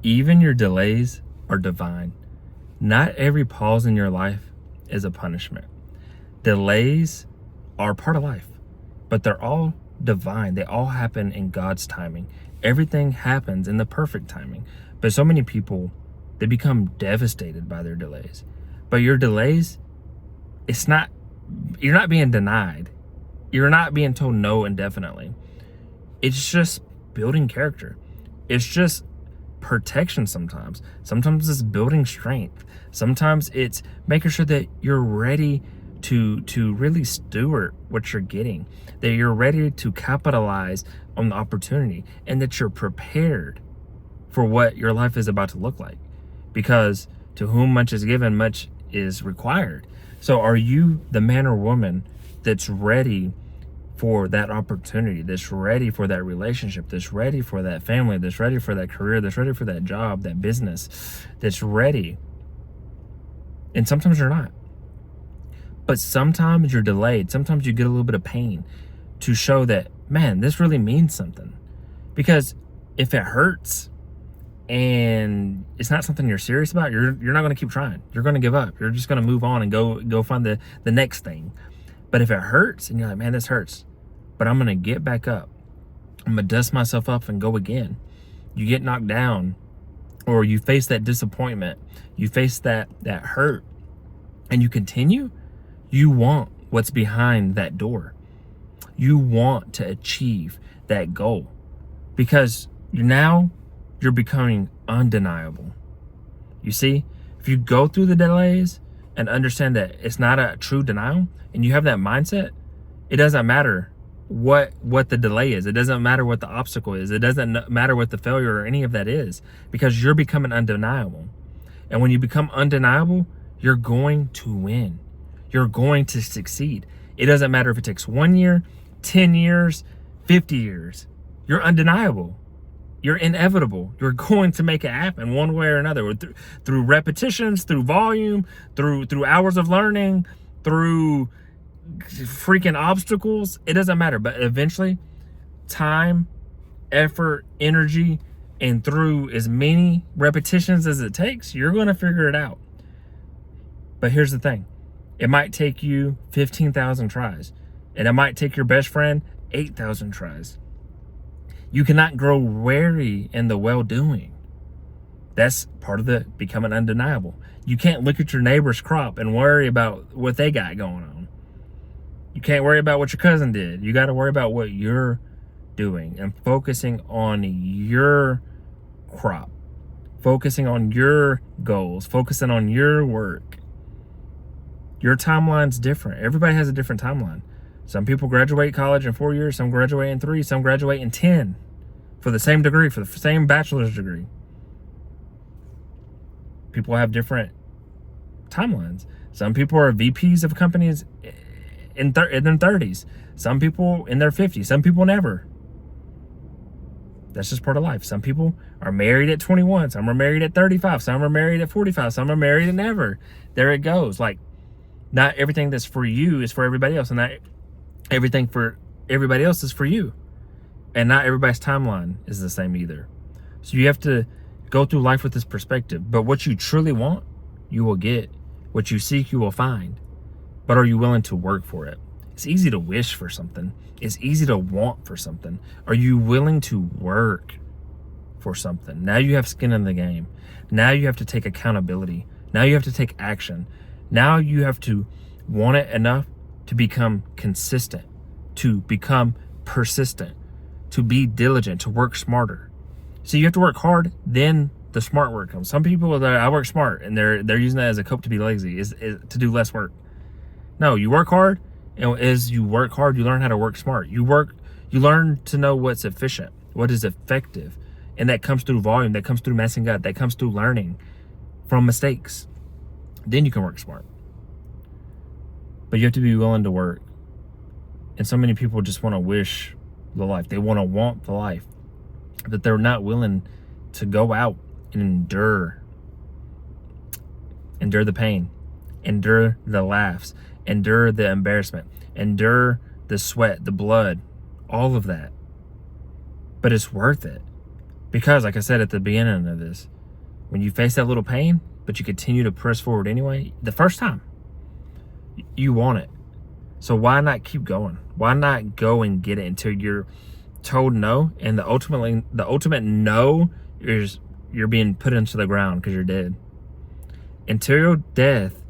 Even your delays are divine. Not every pause in your life is a punishment. Delays are part of life, but they're all divine. They all happen in God's timing. Everything happens in the perfect timing. But so many people, they become devastated by their delays. But your delays, you're not being denied. You're not being told no indefinitely. It's just building character. It's just protection sometimes. Sometimes it's building strength. Sometimes it's making sure that you're ready to really steward what you're getting, that you're ready to capitalize on the opportunity, and that you're prepared for what your life is about to look like. Because to whom much is given, much is required. So are you the man or woman that's ready for that opportunity, that's ready for that relationship, that's ready for that family, that's ready for that career, that's ready for that job, that business, that's ready? And sometimes you're not. But sometimes you're delayed. Sometimes you get a little bit of pain to show that, man, this really means something. Because if it hurts and it's not something you're serious about, you're not going to keep trying. You're going to give up. You're just going to move on and go find the next thing. But if it hurts and you're like, man, this hurts, but I'm going to get back up. I'm going to dust myself up and go again. You get knocked down, or you face that disappointment, you face that hurt, and you continue. You want what's behind that door. You want to achieve that goal, because you're becoming undeniable. You see, if you go through the delays and understand that it's not a true denial, and you have that mindset, it doesn't matter what the delay is. It doesn't matter what the obstacle is. It doesn't matter what the failure or any of that is, because you're becoming undeniable. And when you become undeniable, you're going to win. You're going to succeed. It doesn't matter if it takes 1 year, 10 years, 50 years. You're undeniable. You're inevitable. You're going to make it happen one way or another, through repetitions, through volume, through hours of learning, through freaking obstacles. It doesn't matter. But eventually, time, effort, energy, and through as many repetitions as it takes, you're going to figure it out. But here's the thing. It might take you 15,000 tries, and it might take your best friend 8,000 tries. You cannot grow weary in the well-doing. That's part of the becoming undeniable. You can't look at your neighbor's crop and worry about what they got going on. You can't worry about what your cousin did. You got to worry about what you're doing and focusing on your crop, focusing on your goals, focusing on your work. Your timeline's different. Everybody has a different timeline. Some people graduate college in 4 years, some graduate in 3, some graduate in 10 for the same degree, for the same bachelor's degree. People have different timelines. Some people are VPs of companies in their 30s. Some people in their 50s. Some people never. That's just part of life. Some people are married at 21. Some are married at 35. Some are married at 45. Some are married at never. There it goes. Like, not everything that's for you is for everybody else, and not everything for everybody else is for you. And not everybody's timeline is the same either. So you have to go through life with this perspective. But what you truly want, you will get. What you seek, you will find. But are you willing to work for it? It's easy to wish for something. It's easy to want for something. Are you willing to work for something? Now you have skin in the game. Now you have to take accountability. Now you have to take action. Now you have to want it enough to become consistent, to become persistent, to be diligent, to work smarter. So you have to work hard, then the smart work comes. Some people are I work smart, and they're using that as a cope to be lazy, is to do less work. No, you work hard, and as you work hard, you learn how to work smart. You learn to know what's efficient, what is effective, and that comes through volume, that comes through messing up, that comes through learning from mistakes. Then you can work smart. But you have to be willing to work. And so many people just want to wish the life. They want the life. But they're not willing to go out and endure the pain, endure the laughs, endure the embarrassment, endure the sweat, the blood, all of that. But it's worth it. Because, like I said at the beginning of this, when you face that little pain, but you continue to press forward anyway, the first time, you want it. So why not keep going? Why not go and get it until you're told no? And the ultimate no is you're being put into the ground because you're dead. Until your death,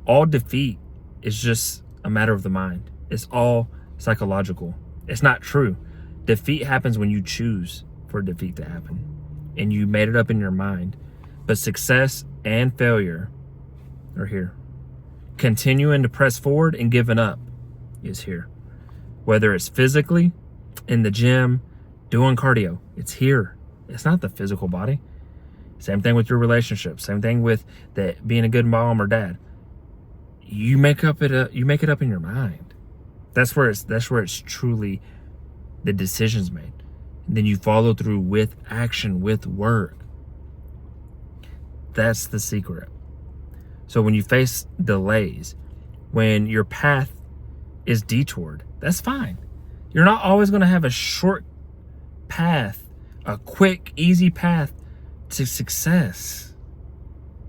all defeat is just a matter of the mind. It's all psychological. It's not true. Defeat happens when you choose for defeat to happen, and you made it up in your mind. But success and failure are here. Continuing to press forward and giving up is here. Whether it's physically, in the gym, doing cardio, it's here. It's not the physical body. Same thing with your relationship. Same thing with being a good mom or dad. You make it up in your mind. That's where it's truly the decisions made. And then you follow through with action, with work. That's the secret. So when you face delays, when your path is detoured, that's fine. You're not always going to have a short path, a quick, easy path to success.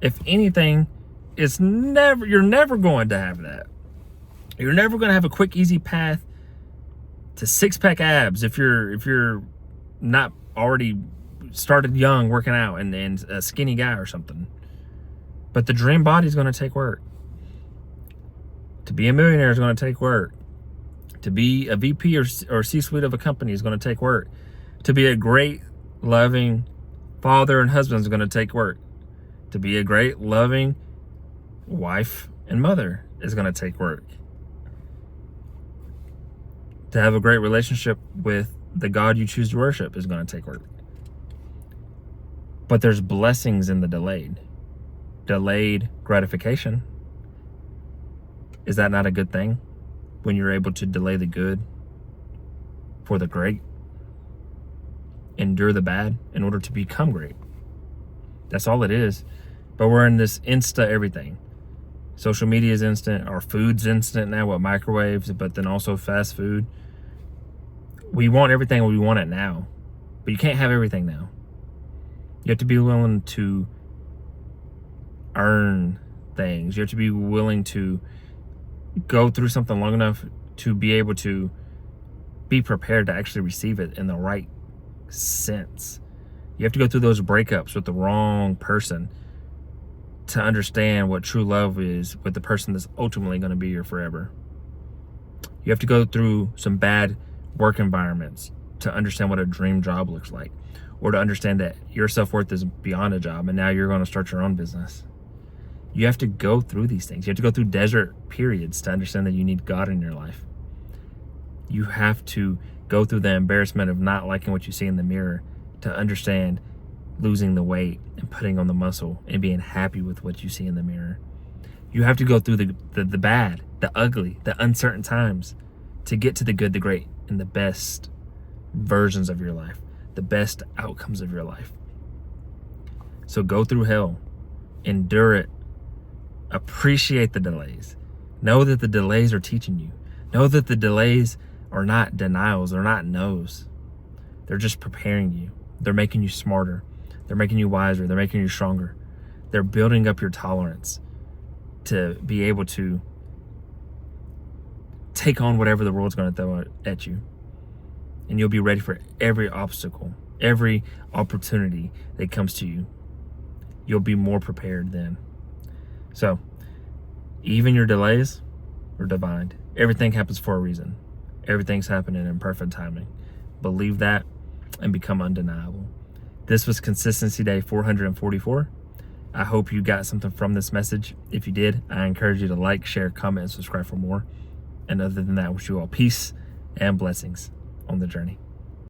If anything, you're never going to have that. You're never going to have a quick, easy path to six-pack abs if you're not already started young working out and a skinny guy or something. But the dream body is going to take work. To be a millionaire is going to take work. To be a VP or C-suite of a company is going to take work. To be a great, loving father and husband is going to take work. To be a great, loving wife and mother is going to take work. To have a great relationship with the God you choose to worship is going to take work. But there's blessings in the delayed gratification. Is that not a good thing? When you're able to delay the good for the great, endure the bad in order to become great. That's all it is. But we're in this insta everything. Social media is instant. Our food's instant now with microwaves, but then also fast food. We want everything, we want it now. But you can't have everything now. You have to be willing to earn things. You have to be willing to go through something long enough to be able to be prepared to actually receive it in the right sense. You have to go through those breakups with the wrong person to understand what true love is with the person that's ultimately going to be here forever. You have to go through some bad work environments to understand what a dream job looks like, or to understand that your self-worth is beyond a job and now you're going to start your own business. You have to go through these things. You have to go through desert periods to understand that you need God in your life. You have to go through the embarrassment of not liking what you see in the mirror to understand losing the weight and putting on the muscle and being happy with what you see in the mirror. You have to go through the bad, the ugly, the uncertain times to get to the good, the great, and the best versions of your life, the best outcomes of your life. So go through hell, endure it, appreciate the delays. Know that the delays are teaching you. Know that the delays are not denials, they're not no's. They're just preparing you. They're making you smarter. They're making you wiser. They're making you stronger. They're building up your tolerance to be able to take on whatever the world's going to throw at you. And you'll be ready for every obstacle, every opportunity that comes to you. You'll be more prepared then. So, even your delays are divine. Everything happens for a reason. Everything's happening in perfect timing. Believe that and become undeniable. This was Consistency Day 444. I hope you got something from this message. If you did, I encourage you to like, share, comment, and subscribe for more. And other than that, I wish you all peace and blessings on the journey.